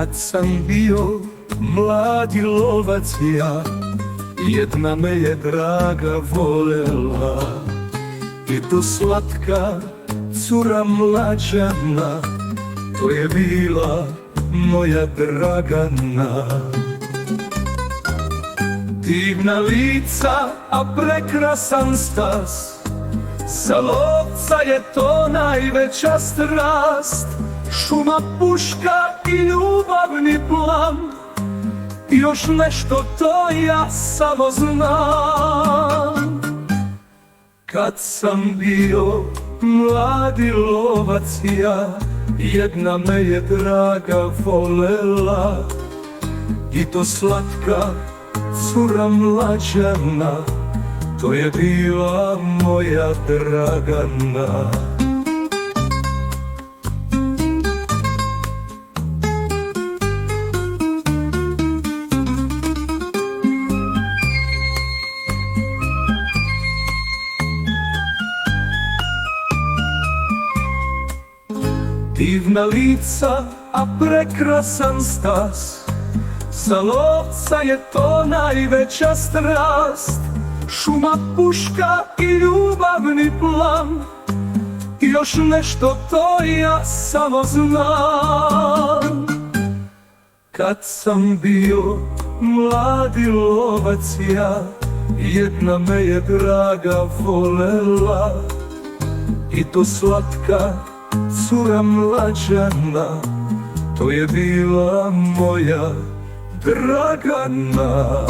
Kad sam bio mladi lovac ja, jedna me je draga volela, i to slatka cura mlađana, to je bila moja Dragana. Divna lica, a prekrasan stas, za lovca je to najveća strast. Šuma, puška i ljubavni plan, još nešto to ja samo znam. Kad sam bio mladi lovac ja, jedna me je draga volela, i to slatka cura mlađana, to je bila moja Dragana. Divna lica, a prekrasan stas, za lovca je to najveća strast. Šuma, puška i ljubavni plan, još nešto to ja samo znam. Kad sam bio mladi lovac ja, jedna me je draga volela, i to slatka cura mlađana, to je bila moja Dragana.